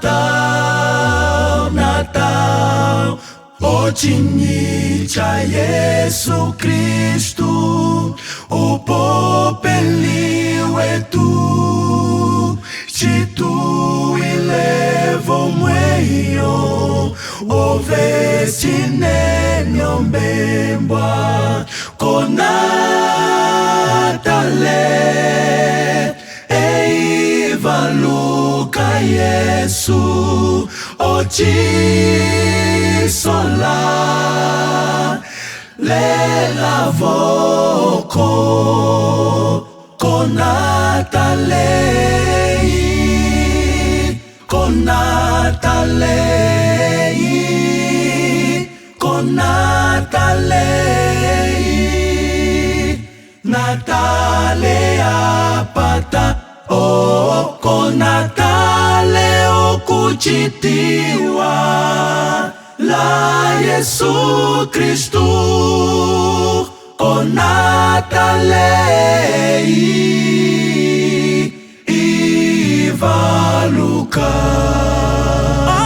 Natal, Natal, otinhi cha Yesu Kristu, o popeli wetu, chitu ilevo mweyo, o vestine nyombembwa, konatale, eivaluka Yesu, ochisola, lela voko, konatalei, konatalei, konatalei, Natale apata, o konatale okuchitiwa, la Yesu Kristu, konatalei, ivaluka.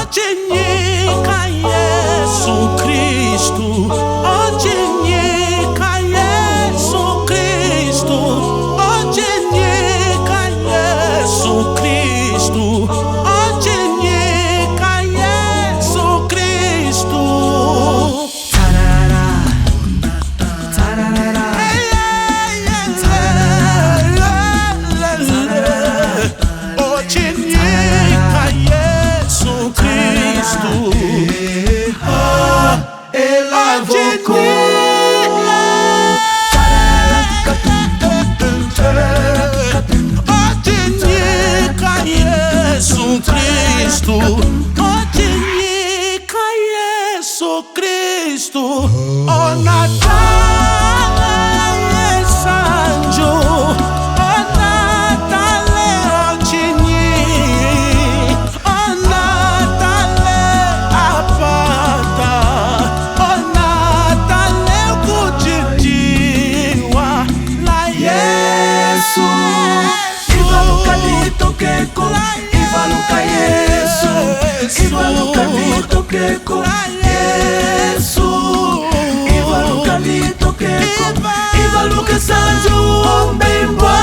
Ochinyika Yesu Kristu, ochinyika Yesu Kristu, ochinyika Yesu Kristu, ochinyika Yesu Kristu. Tarara, tarara, ochinyika Yesu Kristu. Ochinyika Yesu Kristu, ochinyika Yesu Kristu, o Natale Sanjo, o Natale ochinyi, o Natale apata, o Natale kuchitiwa, la Yesu, ivaluka litokeko, ivaluka Yesu, ivaluka litokeko, Yesu, ivaluka litokeko, ivaluka sanju ombembwa.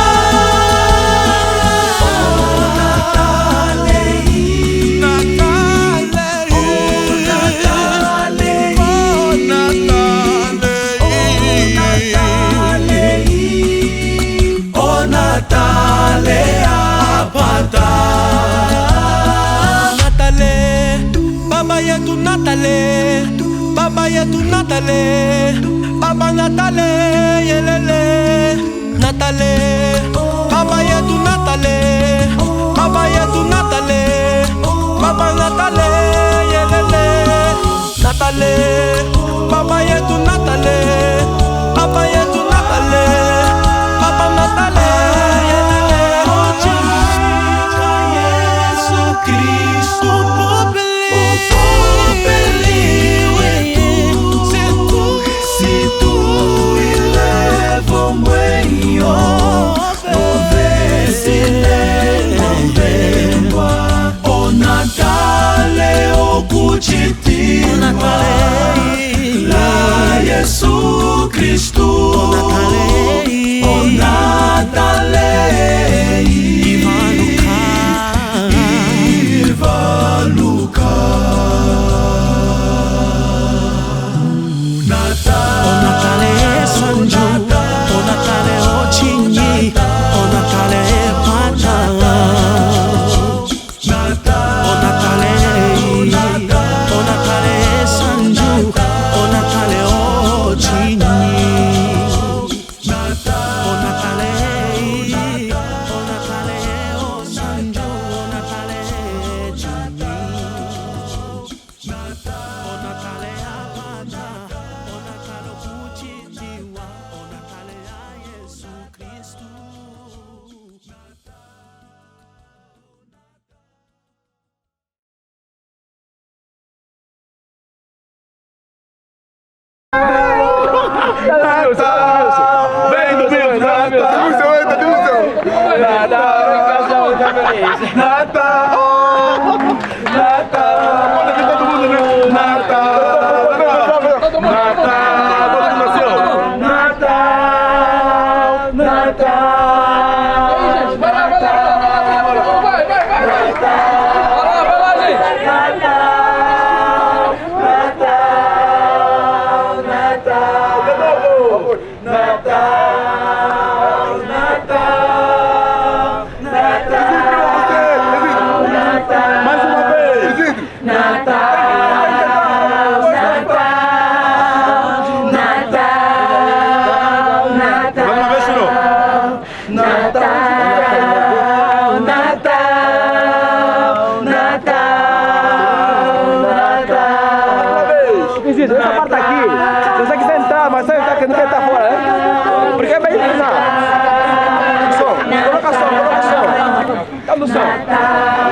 Natale apata, Natale, Baba yetu Natale, Baba yetu Natale, Baba Natale, yelele, Natale, Baba yetu Natale, Baba yetu Natale, Baba Natale, yelele, Natale, Baba yetu Natale, Baba yetu Natale, Baba Natale. Cristo, o popeli wetu, se tu ilevo mwenyo, o vestine nyombembwa, o Natale okuchitiwa, la Yesu Kristu, o Natale ivaluka. Natal, o Natale Sanjo, o Natale ochinyi, o Natale pata, o Natale, o Natale Sanjo, o Natale ochinyi, o Natale, o Natale o Sanjo, o Natale ochinyi, o Natale apata, o Natale kuchitiwa, o Natale a Yesu Kristu. Vem do meu, Natal, Natal, Natal.